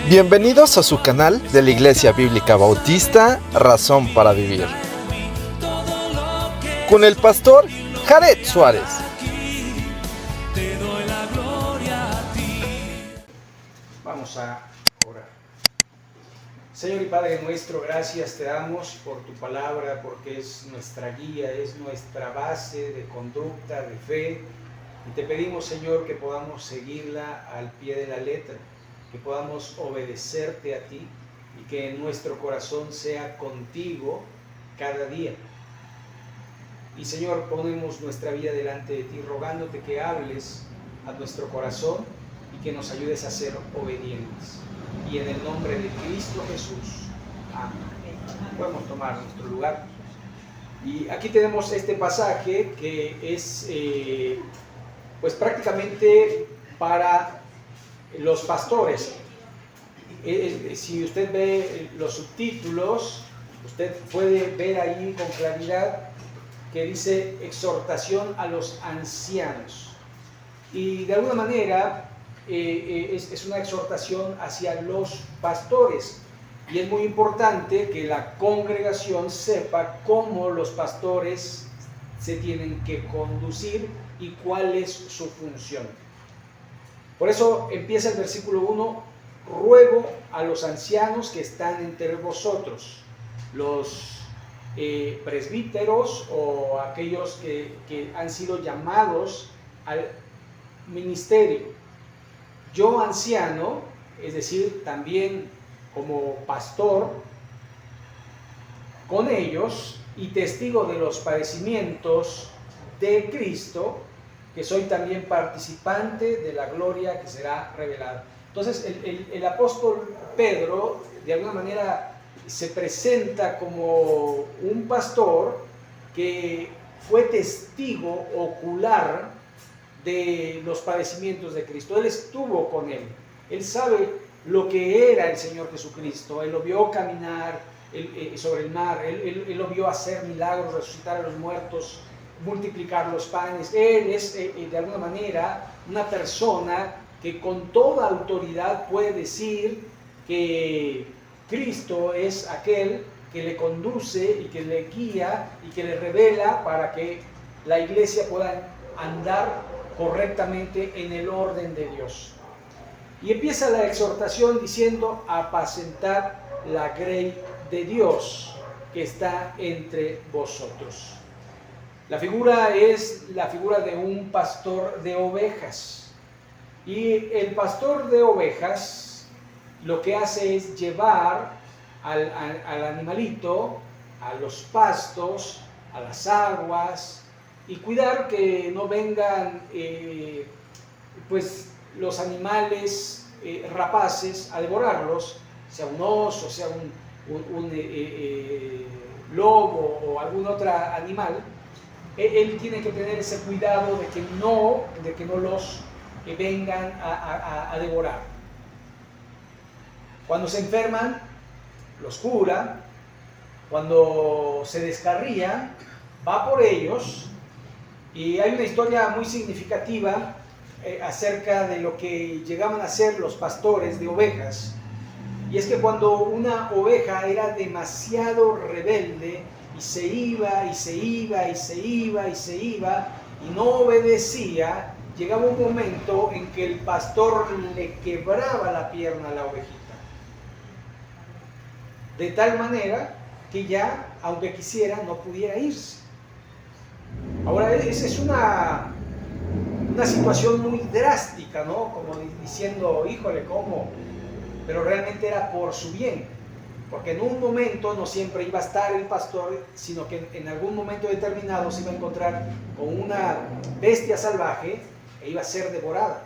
Bienvenidos a su canal de la Iglesia Bíblica Bautista Razón para Vivir, con el pastor Jared Suárez. Vamos a orar. Señor y Padre nuestro, gracias te damos por tu palabra, porque es nuestra guía, es nuestra base de conducta, de fe. Y te pedimos, Señor, que podamos seguirla al pie de la letra, que podamos obedecerte a ti y que nuestro corazón sea contigo cada día. Y Señor, ponemos nuestra vida delante de ti, rogándote que hables a nuestro corazón y que nos ayudes a ser obedientes. Y en el nombre de Cristo Jesús, amén. Podemos tomar nuestro lugar. Y aquí tenemos este pasaje que es pues prácticamente para los pastores. Si usted ve los subtítulos, usted puede ver ahí con claridad que dice exhortación a los ancianos. Y de alguna manera es una exhortación hacia los pastores. Y es muy importante que la congregación sepa cómo los pastores se tienen que conducir y cuál es su función. Por eso empieza el versículo 1, ruego a los ancianos que están entre vosotros, los presbíteros o aquellos que han sido llamados al ministerio. Yo anciano, es decir, también como pastor, con ellos y testigo de los padecimientos de Cristo, que soy también participante de la gloria que será revelada. Entonces el apóstol Pedro de alguna manera se presenta como un pastor que fue testigo ocular de los padecimientos de Cristo. Él estuvo con él, él sabe lo que era el Señor Jesucristo, él lo vio caminar sobre el mar, él lo vio hacer milagros, resucitar a los muertos, multiplicar los panes. Él es de alguna manera una persona que con toda autoridad puede decir que Cristo es aquel que le conduce y que le guía y que le revela para que la iglesia pueda andar correctamente en el orden de Dios. Y empieza la exhortación diciendo: apacentar la grey de Dios que está entre vosotros. La figura es la figura de un pastor de ovejas. Y el pastor de ovejas lo que hace es llevar al animalito a los pastos, a las aguas, y cuidar que no vengan pues los animales rapaces a devorarlos, sea un oso, sea un lobo o algún otro animal. Él tiene que tener ese cuidado de que no los vengan a devorar. Cuando se enferman, los cura. Cuando se descarrían, va por ellos. Y hay una historia muy significativa acerca de lo que llegaban a ser los pastores de ovejas. Y es que cuando una oveja era demasiado rebelde y se iba y no obedecía, llegaba un momento en que el pastor le quebraba la pierna a la ovejita. De tal manera que ya, aunque quisiera, no pudiera irse. Ahora, esa es una situación muy drástica, ¿no? Como diciendo, híjole, ¿cómo? Pero realmente era por su bien, porque en un momento no siempre iba a estar el pastor, sino que en algún momento determinado se iba a encontrar con una bestia salvaje e iba a ser devorada,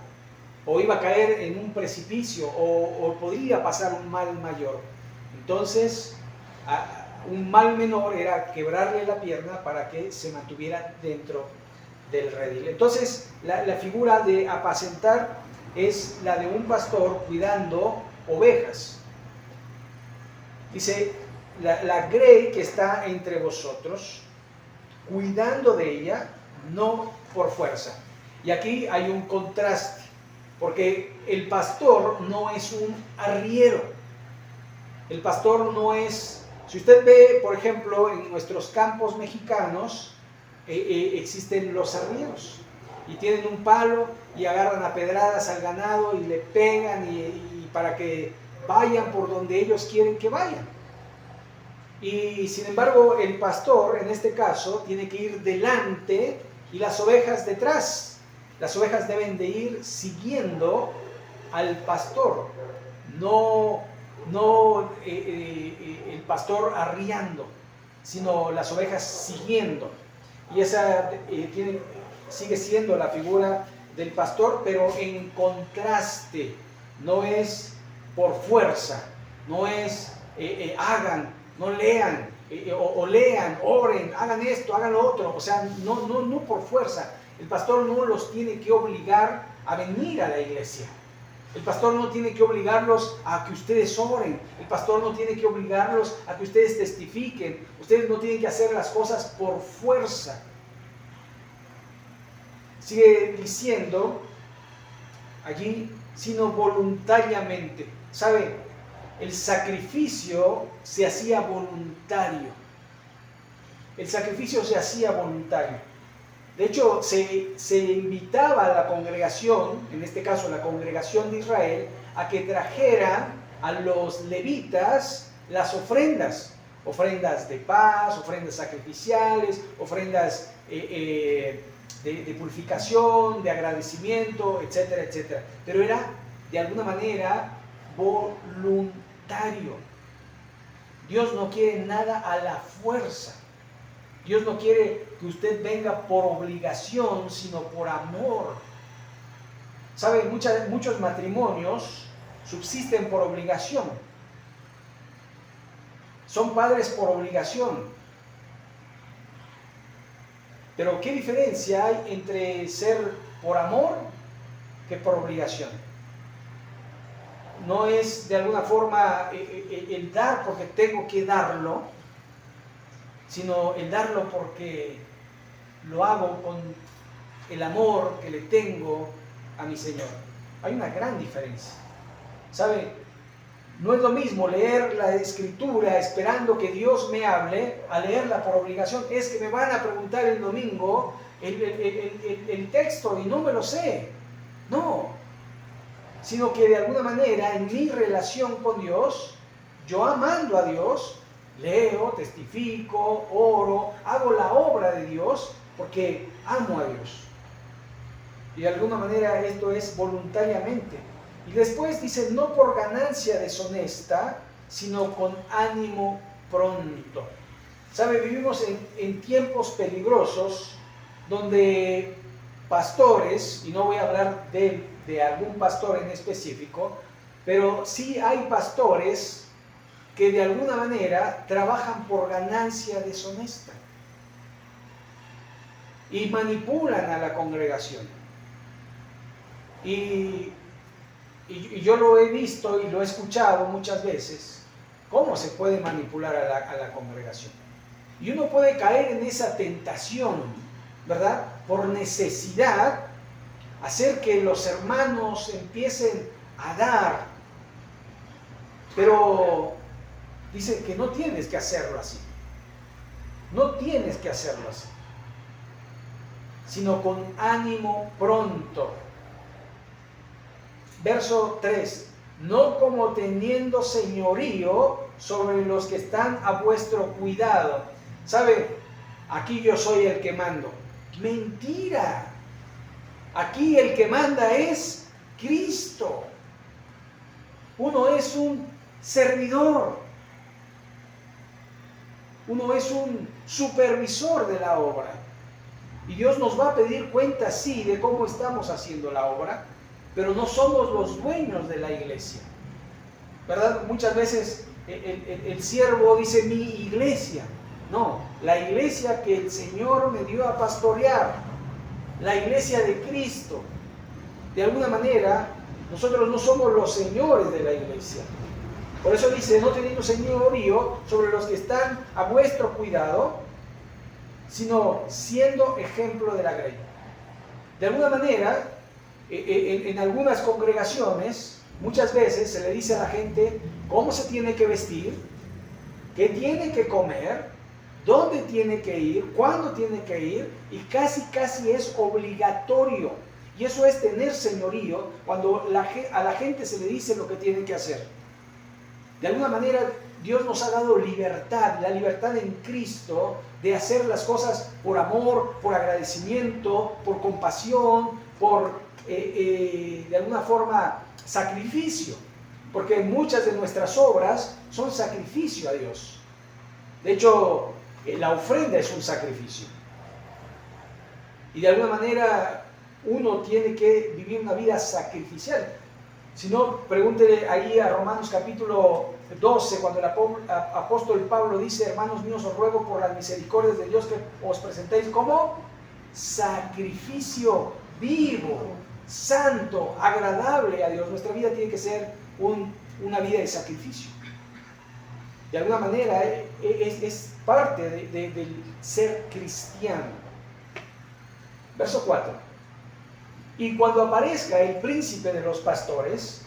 o iba a caer en un precipicio, o podría pasar un mal mayor. Entonces, un mal menor era quebrarle la pierna para que se mantuviera dentro del redil. Entonces, la figura de apacentar es la de un pastor cuidando ovejas. Dice, la grey que está entre vosotros, cuidando de ella, no por fuerza. Y aquí hay un contraste. Porque el pastor no es un arriero. El pastor no es... Si usted ve, por ejemplo, en nuestros campos mexicanos, existen los arrieros. Y tienen un palo y agarran a pedradas al ganado y le pegan y para que vayan por donde ellos quieren que vayan. Y sin embargo, el pastor, en este caso, tiene que ir delante y las ovejas detrás. Las ovejas deben de ir siguiendo al pastor, no el pastor arriando, sino las ovejas siguiendo. Y esa sigue siendo la figura del pastor, pero en contraste, no es por fuerza, no es hagan, no lean, o lean, oren, hagan esto, hagan lo otro, o sea, no por fuerza. El pastor no los tiene que obligar a venir a la iglesia. El pastor no tiene que obligarlos a que ustedes oren. El pastor no tiene que obligarlos a que ustedes testifiquen. Ustedes no tienen que hacer las cosas por fuerza. Sigue diciendo allí, sino voluntariamente. ¿Sabe? El sacrificio se hacía voluntario. El sacrificio se hacía voluntario. De hecho, se invitaba a la congregación, en este caso la congregación de Israel, a que trajeran a los levitas las ofrendas. Ofrendas de paz, ofrendas sacrificiales, ofrendas de purificación, de agradecimiento, etcétera, etcétera. Pero era, de alguna manera, voluntario. Dios no quiere nada a la fuerza. Dios no quiere que usted venga por obligación, sino por amor. ¿Sabe? Muchos matrimonios subsisten por obligación. Son padres por obligación. Pero ¿qué diferencia hay entre ser por amor que por obligación? No es de alguna forma el dar porque tengo que darlo, sino el darlo porque lo hago con el amor que le tengo a mi Señor. Hay una gran diferencia. ¿Sabe? No es lo mismo leer la Escritura esperando que Dios me hable, a leerla por obligación. Es que me van a preguntar el domingo el texto y no me lo sé. No. Sino que de alguna manera en mi relación con Dios, yo amando a Dios, leo, testifico, oro, hago la obra de Dios porque amo a Dios. Y de alguna manera esto es voluntariamente. Y después dice, no por ganancia deshonesta, sino con ánimo pronto. ¿Sabe? Vivimos en tiempos peligrosos donde pastores, y no voy a hablar de algún pastor en específico, pero sí hay pastores que de alguna manera trabajan por ganancia deshonesta y manipulan a la congregación. Y yo lo he visto y lo he escuchado muchas veces, cómo se puede manipular a la congregación. Y uno puede caer en esa tentación, ¿verdad? Por necesidad, hacer que los hermanos empiecen a dar, pero dice que no tienes que hacerlo así. No tienes que hacerlo así, sino con ánimo pronto. Verso 3. No como teniendo señorío sobre los que están a vuestro cuidado. ¿Sabe? Aquí yo soy el que mando. Mentira. Aquí el que manda es Cristo. Uno es un servidor. Uno es un supervisor de la obra. Y Dios nos va a pedir cuenta, sí, de cómo estamos haciendo la obra, pero no somos los dueños de la iglesia. ¿Verdad? Muchas veces el siervo dice mi iglesia. No, la iglesia que el Señor me dio a pastorear, la iglesia de Cristo. De alguna manera, nosotros no somos los señores de la iglesia. Por eso dice, no teniendo señorío sobre los que están a vuestro cuidado, sino siendo ejemplo de la grey. De alguna manera, en algunas congregaciones, muchas veces se le dice a la gente cómo se tiene que vestir, qué tiene que comer, dónde tiene que ir, cuándo tiene que ir, y casi es obligatorio. Y eso es tener señorío cuando a la gente se le dice lo que tiene que hacer. De alguna manera Dios nos ha dado libertad, la libertad en Cristo de hacer las cosas por amor, por agradecimiento, por compasión, por de alguna forma sacrificio. Porque muchas de nuestras obras son sacrificio a Dios. De hecho, la ofrenda es un sacrificio. Y de alguna manera uno tiene que vivir una vida sacrificial. Si no, pregúntele ahí a Romanos capítulo 12, cuando el apóstol Pablo dice: hermanos míos, os ruego por las misericordias de Dios que os presentéis como sacrificio vivo, santo, agradable a Dios. Nuestra vida tiene que ser una vida de sacrificio. De alguna manera es parte del ser cristiano. Verso 4. Y cuando aparezca el príncipe de los pastores,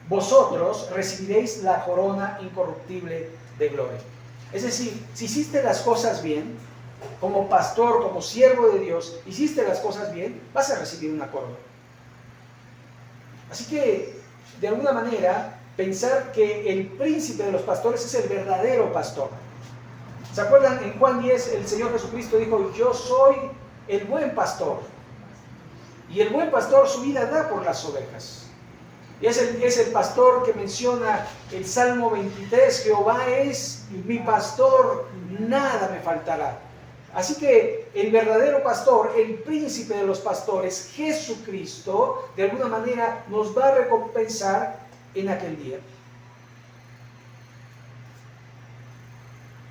vosotros recibiréis la corona incorruptible de gloria. Es decir, si hiciste las cosas bien, como pastor, como siervo de Dios, hiciste las cosas bien, vas a recibir una corona. Así que, de alguna manera, pensar que el príncipe de los pastores es el verdadero pastor. ¿Se acuerdan? En Juan 10 el Señor Jesucristo dijo: yo soy el buen pastor. Y el buen pastor su vida da por las ovejas. Y es el pastor que menciona el Salmo 23, Jehová es mi pastor, nada me faltará. Así que el verdadero pastor, el príncipe de los pastores, Jesucristo, de alguna manera nos va a recompensar en aquel día.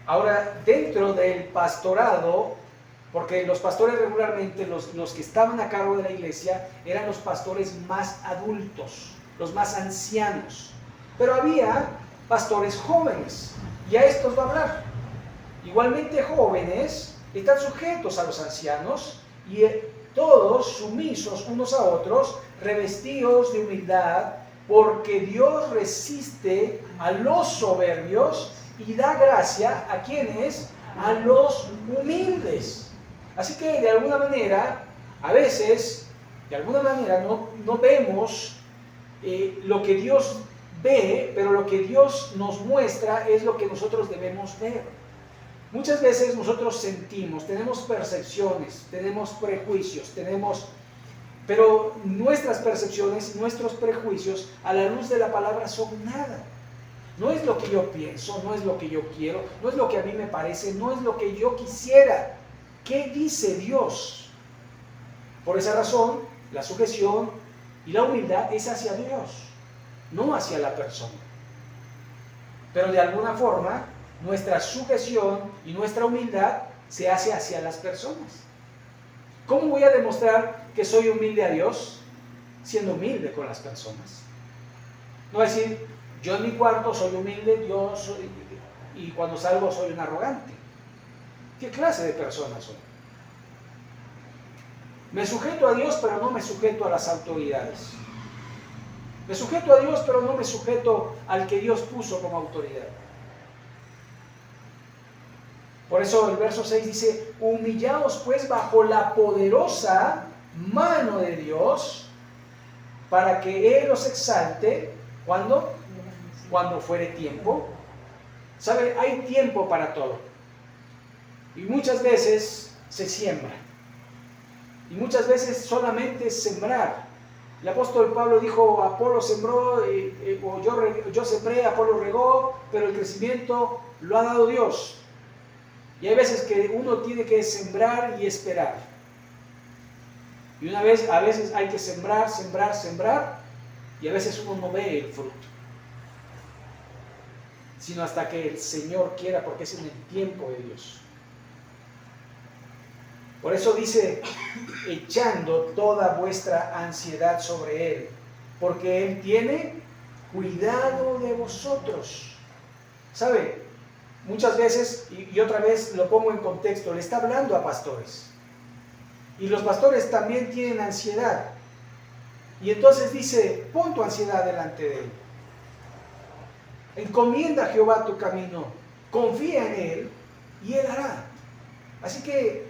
Ahora, dentro del pastorado, porque los pastores regularmente, los que estaban a cargo de la iglesia, eran los pastores más adultos, los más ancianos. Pero había pastores jóvenes, y a estos va a hablar. Igualmente jóvenes están sujetos a los ancianos, y todos sumisos unos a otros, revestidos de humildad, porque Dios resiste a los soberbios y da gracia a quienes, a los humildes. Así que de alguna manera, a veces, no vemos lo que Dios ve, pero lo que Dios nos muestra es lo que nosotros debemos ver. Muchas veces nosotros sentimos, tenemos percepciones, tenemos prejuicios, pero nuestras percepciones, nuestros prejuicios, a la luz de la palabra son nada. No es lo que yo pienso, no es lo que yo quiero, no es lo que a mí me parece, no es lo que yo quisiera. ¿Qué dice Dios? Por esa razón, la sujeción y la humildad es hacia Dios, no hacia la persona. Pero de alguna forma, nuestra sujeción y nuestra humildad se hace hacia las personas. ¿Cómo voy a demostrar que soy humilde a Dios? Siendo humilde con las personas. No decir, yo en mi cuarto soy humilde, y cuando salgo soy un arrogante. ¿Qué clase de persona soy? Me sujeto a Dios, pero no me sujeto a las autoridades. Me sujeto a Dios, pero no me sujeto al que Dios puso como autoridad. Por eso el verso 6 dice: humillaos pues bajo la poderosa mano de Dios, para que Él os exalte. ¿Cuándo? Cuando fuere tiempo. ¿Sabe? Hay tiempo para todo. Y muchas veces se siembra. Y muchas veces solamente es sembrar. El apóstol Pablo dijo: Apolo sembró, yo sembré, Apolo regó, pero el crecimiento lo ha dado Dios. Y hay veces que uno tiene que sembrar y esperar. Y a veces hay que sembrar, y a veces uno no ve el fruto. Sino hasta que el Señor quiera, porque es en el tiempo de Dios. Por eso dice: echando toda vuestra ansiedad sobre Él, porque Él tiene cuidado de vosotros. ¿Sabe? Muchas veces, y otra vez lo pongo en contexto, le está hablando a pastores. Y los pastores también tienen ansiedad. Y entonces dice, pon tu ansiedad delante de Él. Encomienda a Jehová tu camino, confía en Él y Él hará. Así que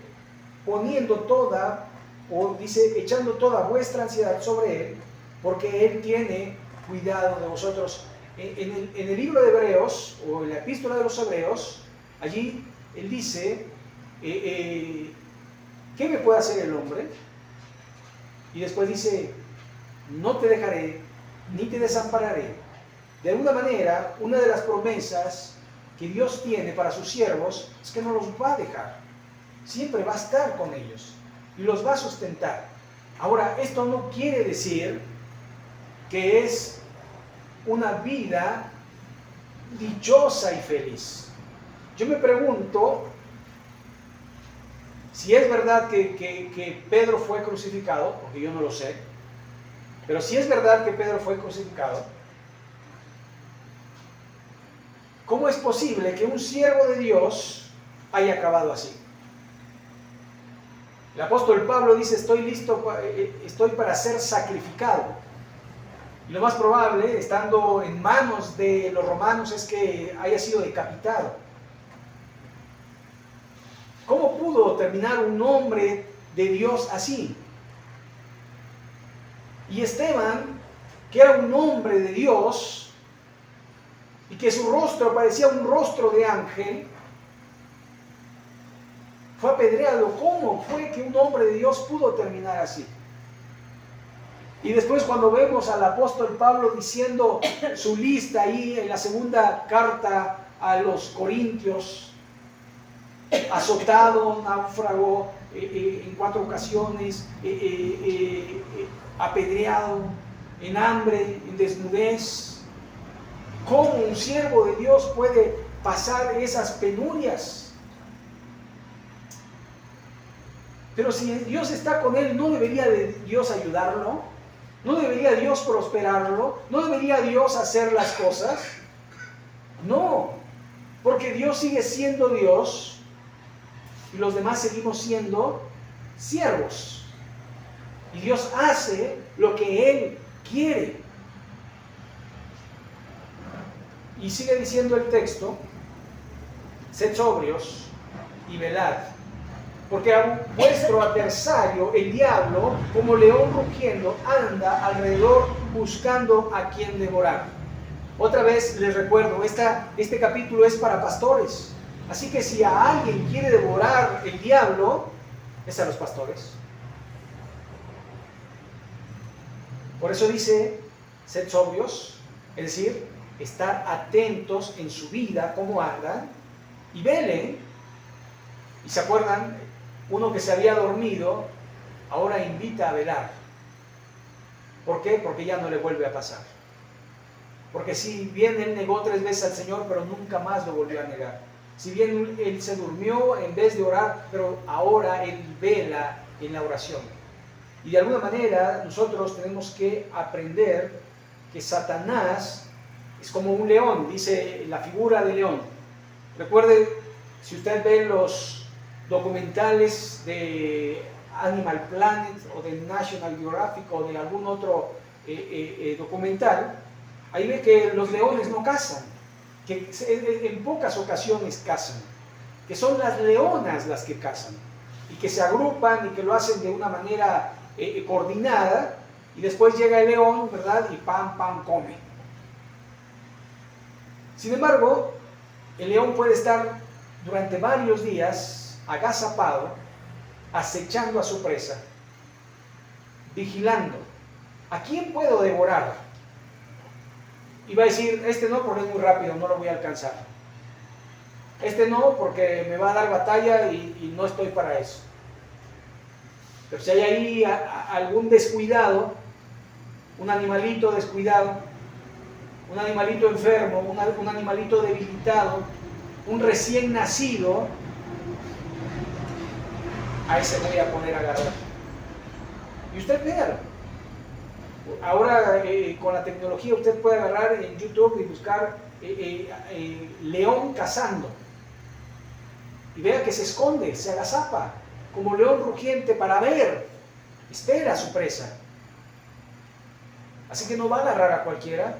poniendo toda, o dice, echando toda vuestra ansiedad sobre Él, porque Él tiene cuidado de vosotros. En el libro de Hebreos, o en la epístola de los Hebreos, allí Él dice, ¿qué me puede hacer el hombre? Y después dice, no te dejaré, ni te desampararé. De alguna manera, una de las promesas que Dios tiene para sus siervos es que no los va a dejar. Siempre va a estar con ellos y los va a sustentar. Ahora, esto no quiere decir que es una vida dichosa y feliz. Yo me pregunto si es verdad que Pedro fue crucificado, porque yo no lo sé, pero si es verdad que Pedro fue crucificado, ¿cómo es posible que un siervo de Dios haya acabado así? El apóstol Pablo dice, estoy para ser sacrificado. Y lo más probable, estando en manos de los romanos, es que haya sido decapitado. ¿Cómo pudo terminar un hombre de Dios así? Y Esteban, que era un hombre de Dios, y que su rostro parecía un rostro de ángel, fue apedreado. ¿Cómo fue que un hombre de Dios pudo terminar así? Y después cuando vemos al apóstol Pablo diciendo su lista ahí en la segunda carta a los Corintios, azotado, náufrago en 4 ocasiones, apedreado, en hambre, en desnudez. ¿Cómo un siervo de Dios puede pasar esas penurias? Pero si Dios está con él, ¿no debería Dios ayudarlo? ¿No debería Dios prosperarlo? ¿No debería Dios hacer las cosas? No, porque Dios sigue siendo Dios y los demás seguimos siendo siervos. Y Dios hace lo que Él quiere. Y sigue diciendo el texto, sed sobrios y velad, porque a vuestro adversario, el diablo, como león rugiendo, anda alrededor buscando a quien devorar. Otra vez les recuerdo, este capítulo es para pastores. Así que si a alguien quiere devorar el diablo, es a los pastores. Por eso dice, sed sobrios, es decir, estar atentos en su vida, cómo andan, y velen. Y se acuerdan, uno que se había dormido, ahora invita a velar. ¿Por qué? Porque ya no le vuelve a pasar. Porque si bien él negó 3 veces al Señor, pero nunca más lo volvió a negar. Si bien él se durmió en vez de orar, pero ahora él vela en la oración. Y de alguna manera nosotros tenemos que aprender que Satanás es como un león, dice la figura de león. Recuerde, si usted ve los documentales de Animal Planet o de National Geographic o de algún otro documental, ahí ve que los leones no cazan, que en pocas ocasiones cazan, que son las leonas las que cazan y que se agrupan y que lo hacen de una manera coordinada, y después llega el león, ¿verdad? Y pam, come. Sin embargo, el león puede estar durante varios días agazapado, acechando a su presa, vigilando. ¿A quién puedo devorar? Y va a decir, este no porque es muy rápido, no lo voy a alcanzar. Este no porque me va a dar batalla y no estoy para eso. Pero si hay ahí algún descuidado, un animalito descuidado, un animalito enfermo, un animalito debilitado, un recién nacido, a ese voy a poner a agarrar. Y usted vea, ahora con la tecnología usted puede agarrar en YouTube y buscar león cazando. Y vea que se esconde, se agazapa, como león rugiente para ver, espera a su presa. Así que no va a agarrar a cualquiera,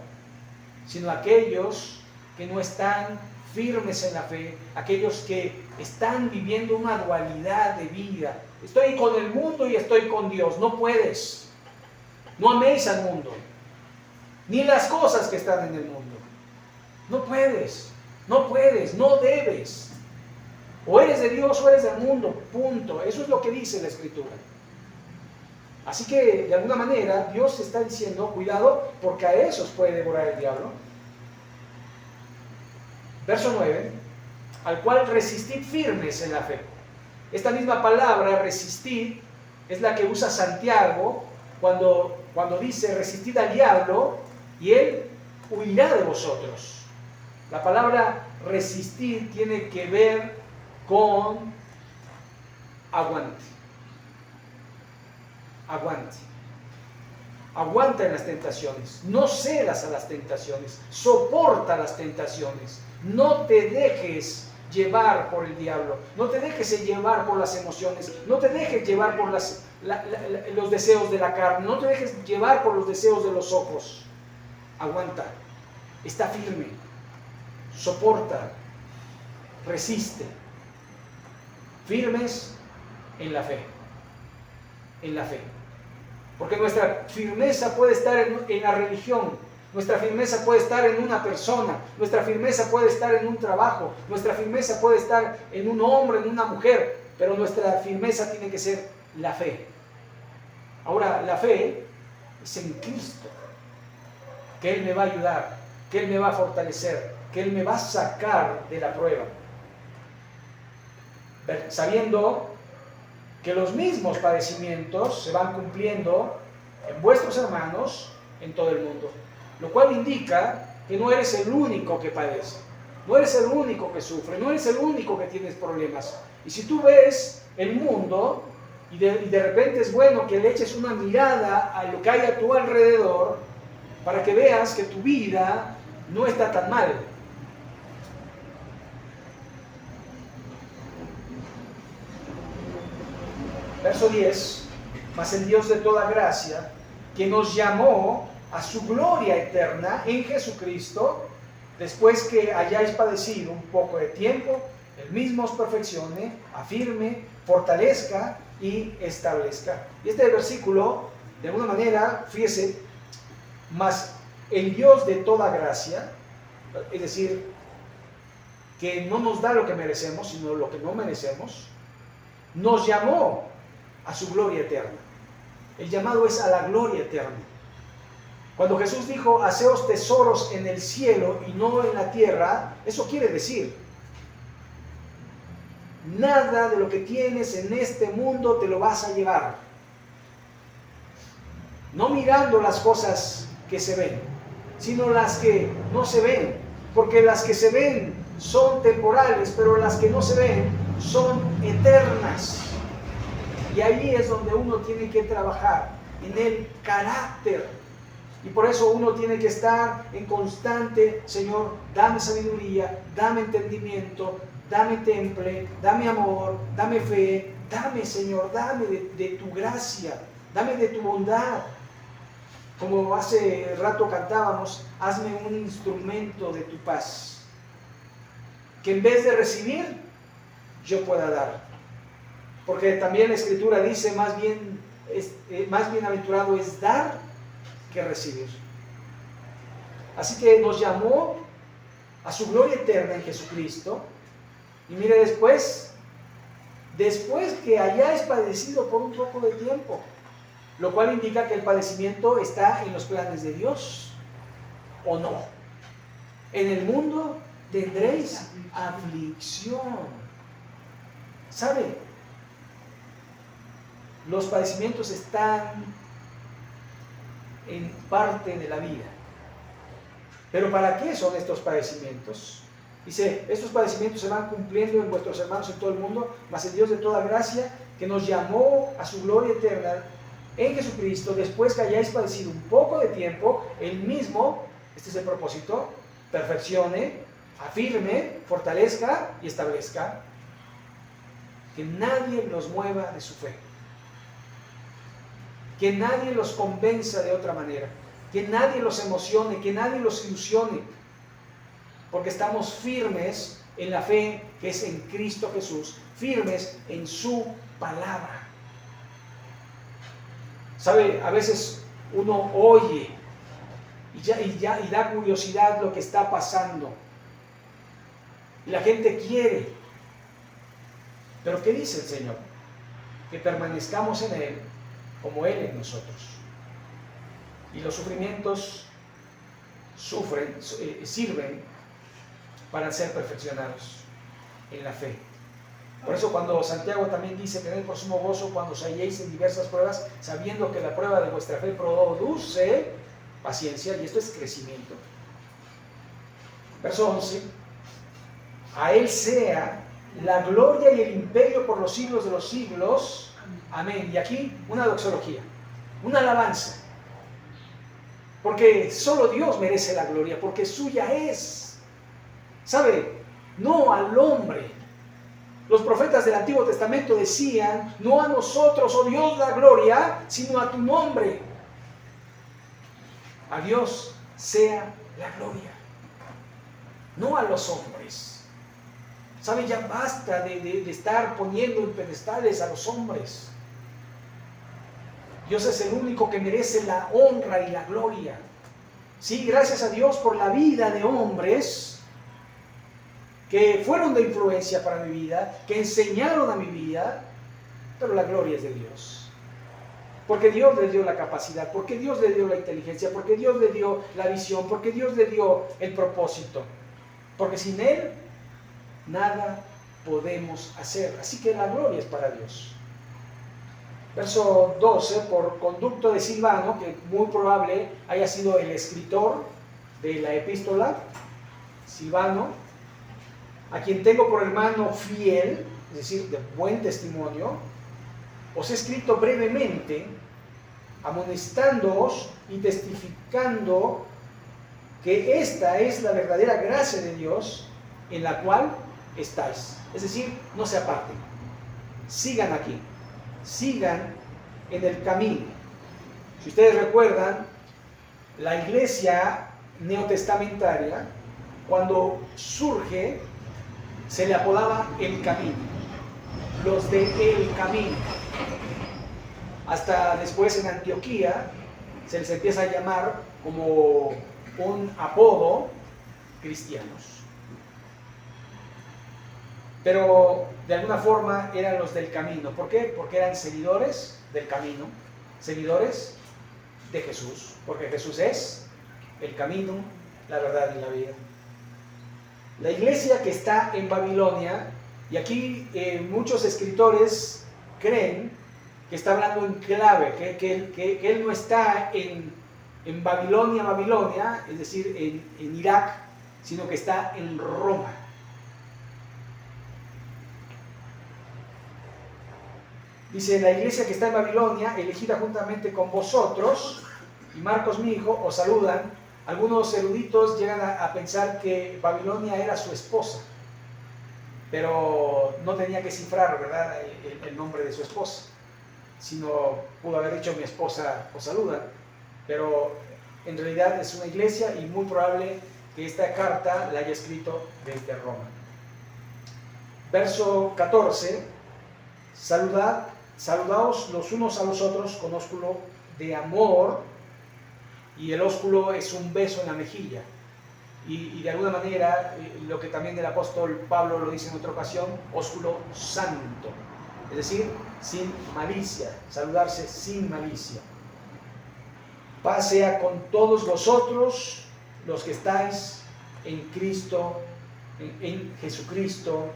sino a aquellos que no están firmes en la fe, aquellos que están viviendo una dualidad de vida. Estoy con el mundo y estoy con Dios. No puedes. No améis al mundo, ni las cosas que están en el mundo. No puedes, no puedes, no debes. O eres de Dios o eres del mundo, punto. Eso es lo que dice la Escritura. Así que, de alguna manera, Dios está diciendo, cuidado, porque a esos puede devorar el diablo. Verso 9, al cual resistid firmes en la fe. Esta misma palabra, resistid, es la que usa Santiago cuando dice, resistid al diablo y él huirá de vosotros. La palabra resistir tiene que ver con aguante. Aguante. Aguanta en las tentaciones. No cedas a las tentaciones. Soporta las tentaciones. No te dejes llevar por el diablo. No te dejes llevar por las emociones. No te dejes llevar por los deseos de la carne. No te dejes llevar por los deseos de los ojos. Aguanta. Está firme. Soporta. Resiste. Firmes en la fe. En la fe. Porque nuestra firmeza puede estar en la religión, nuestra firmeza puede estar en una persona, nuestra firmeza puede estar en un trabajo, nuestra firmeza puede estar en un hombre, en una mujer, pero nuestra firmeza tiene que ser la fe. Ahora, la fe es en Cristo, que Él me va a ayudar, que Él me va a fortalecer, que Él me va a sacar de la prueba, sabiendo que los mismos padecimientos se van cumpliendo en vuestros hermanos en todo el mundo, lo cual indica que no eres el único que padece, no eres el único que sufre, no eres el único que tienes problemas. Y si tú ves el mundo y de repente es bueno que le eches una mirada a lo que hay a tu alrededor para que veas que tu vida no está tan mal. Verso 10, mas el Dios de toda gracia, que nos llamó a su gloria eterna en Jesucristo, después que hayáis padecido un poco de tiempo, Él mismo os perfeccione, afirme, fortalezca y establezca. Y este versículo, de alguna manera, fíjese, mas el Dios de toda gracia, es decir, que no nos da lo que merecemos, sino lo que no merecemos, nos llamó a su gloria eterna. El llamado es a la gloria eterna. Cuando Jesús dijo, haceos tesoros en el cielo y no en la tierra, eso quiere decir, nada de lo que tienes en este mundo te lo vas a llevar. No mirando las cosas que se ven, sino las que no se ven, porque las que se ven son temporales, pero las que no se ven son eternas. Y ahí es donde uno tiene que trabajar, en el carácter. Y por eso uno tiene que estar en constante, Señor, dame sabiduría, dame entendimiento, dame temple, dame amor, dame fe, dame, Señor, dame de tu gracia, dame de tu bondad. Como hace rato cantábamos, hazme un instrumento de tu paz, que en vez de recibir, yo pueda dar. Porque también la Escritura dice, más bienaventurado es dar que recibir. Así que nos llamó a su gloria eterna en Jesucristo. Y mire, después que hayáis padecido por un poco de tiempo, lo cual indica que el padecimiento está en los planes de Dios, ¿o no? En el mundo tendréis aflicción. ¿Sabe? Los padecimientos están en parte de la vida. ¿Pero para qué son estos padecimientos? Dice, estos padecimientos se van cumpliendo en vuestros hermanos en todo el mundo, mas el Dios de toda gracia, que nos llamó a su gloria eterna en Jesucristo, después que hayáis padecido un poco de tiempo, Él mismo, este es el propósito, perfeccione, afirme, fortalezca y establezca. Que nadie los mueva de su fe. Que nadie los convenza de otra manera. que nadie los emocione, que nadie los ilusione, porque estamos firmes en la fe que es en Cristo Jesús, firmes en su palabra. ¿Sabe? A veces uno oye y da curiosidad lo que está pasando. Y la gente quiere. Pero ¿qué dice el Señor? Que permanezcamos en Él como Él en nosotros. Y los sufrimientos sirven para ser perfeccionados en la fe. Por eso cuando Santiago también dice: tened por sumo gozo cuando os halléis en diversas pruebas, sabiendo que la prueba de vuestra fe produce paciencia, y esto es crecimiento. Verso 11: a Él sea la gloria y el imperio por los siglos de los siglos. Amén. Y aquí una doxología, una alabanza. Porque solo Dios merece la gloria, porque suya es. ¿Sabe? No al hombre. Los profetas del Antiguo Testamento decían: no a nosotros, oh Dios, la gloria, sino a tu nombre. A Dios sea la gloria, no a los hombres. ¿Sabe? Ya basta de estar poniendo en pedestales a los hombres. Dios es el único que merece la honra y la gloria. Sí, gracias a Dios por la vida de hombres que fueron de influencia para mi vida, que enseñaron a mi vida, pero la gloria es de Dios. Porque Dios le dio la capacidad, porque Dios le dio la inteligencia, porque Dios le dio la visión, porque Dios le dio el propósito. Porque sin Él, nada podemos hacer. Así que la gloria es para Dios. Verso 12: por conducto de Silvano, que muy probable haya sido el escritor de la epístola, Silvano, a quien tengo por hermano fiel, es decir, de buen testimonio, os he escrito brevemente, amonestándoos y testificando que esta es la verdadera gracia de Dios en la cual estáis. Es decir, no se aparten, sigan aquí, sigan en el camino. Si ustedes recuerdan, la iglesia neotestamentaria, cuando surge, se le apodaba el camino, los de el camino. Hasta después en Antioquía se les empieza a llamar como un apodo cristianos. Pero de alguna forma eran los del camino. ¿Por qué? Porque eran seguidores del camino, seguidores de Jesús, porque Jesús es el camino, la verdad y la vida. La iglesia que está en Babilonia, y aquí muchos escritores creen que está hablando en clave, que él no está en Babilonia, es decir, en Irak, sino que está en Roma. Dice: la iglesia que está en Babilonia, elegida juntamente con vosotros, y Marcos mi hijo, os saludan. Algunos eruditos llegan a pensar que Babilonia era su esposa, pero no tenía que cifrar, ¿verdad?, el nombre de su esposa, sino pudo haber dicho: mi esposa os saluda. Pero en realidad es una iglesia, y muy probable que esta carta la haya escrito desde Roma. Verso 14: saludaos los unos a los otros con ósculo de amor. Y el ósculo es un beso en la mejilla. Y de alguna manera, lo que también el apóstol Pablo lo dice en otra ocasión, ósculo santo. Es decir, sin malicia, saludarse sin malicia. Paz sea con todos vosotros, los que estáis en Cristo, en Jesucristo.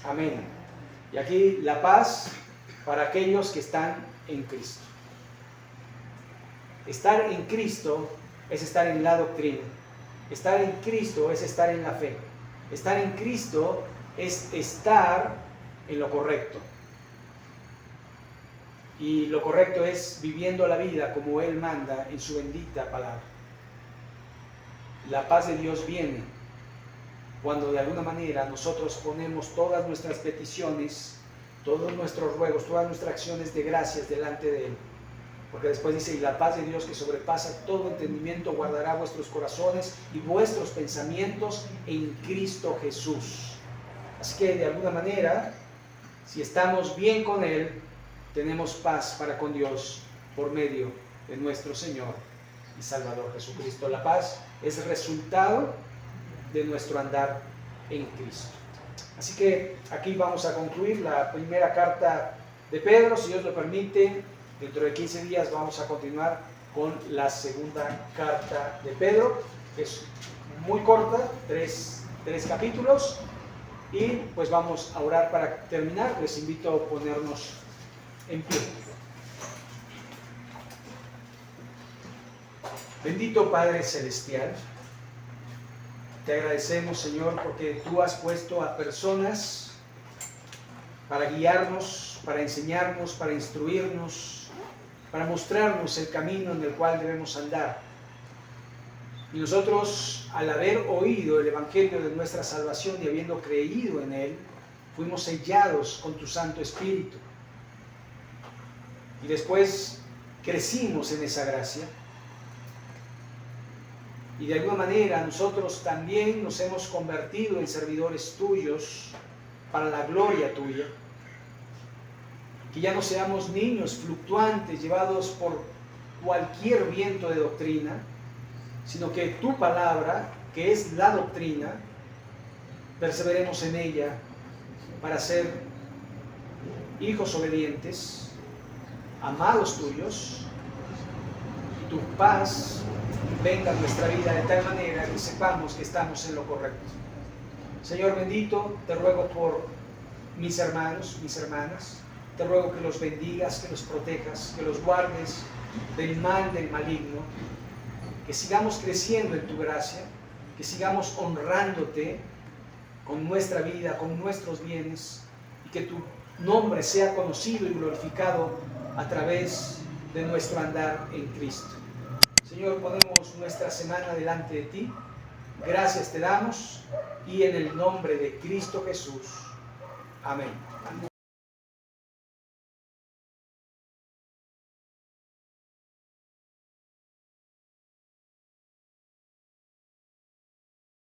Amén. Y aquí la paz para aquellos que están en Cristo. Estar en Cristo es estar en la doctrina. Estar en Cristo es estar en la fe. Estar en Cristo es estar en lo correcto. Y lo correcto es viviendo la vida como Él manda en su bendita palabra. La paz de Dios viene cuando de alguna manera nosotros ponemos todas nuestras peticiones, todos nuestros ruegos, todas nuestras acciones de gracias delante de Él. Porque después dice, y la paz de Dios que sobrepasa todo entendimiento guardará vuestros corazones y vuestros pensamientos en Cristo Jesús. Así que de alguna manera, si estamos bien con Él, tenemos paz para con Dios por medio de nuestro Señor y Salvador Jesucristo. La paz es resultado de nuestro andar en Cristo. Así que aquí vamos a concluir la primera carta de Pedro. Si Dios lo permite, dentro de 15 días vamos a continuar con la segunda carta de Pedro, que es muy corta, tres capítulos. Y pues vamos a orar para terminar. Les invito a ponernos en pie. Bendito Padre Celestial, te agradecemos, Señor, porque tú has puesto a personas para guiarnos, para enseñarnos, para instruirnos, para mostrarnos el camino en el cual debemos andar. Y nosotros, al haber oído el Evangelio de nuestra salvación y habiendo creído en él, fuimos sellados con tu Santo Espíritu. Y después crecimos en esa gracia. Y de alguna manera nosotros también nos hemos convertido en servidores tuyos para la gloria tuya. Que ya no seamos niños fluctuantes llevados por cualquier viento de doctrina, sino que tu palabra, que es la doctrina, perseveremos en ella para ser hijos obedientes, amados tuyos, y tu paz venga a nuestra vida de tal manera que sepamos que estamos en lo correcto. Señor bendito, te ruego por mis hermanos, mis hermanas, te ruego que los bendigas, que los protejas, que los guardes del mal, del maligno, que sigamos creciendo en tu gracia, que sigamos honrándote con nuestra vida, con nuestros bienes, y que tu nombre sea conocido y glorificado a través de nuestro andar en Cristo. Señor, ponemos nuestra semana delante de ti, gracias te damos, y en el nombre de Cristo Jesús. Amén.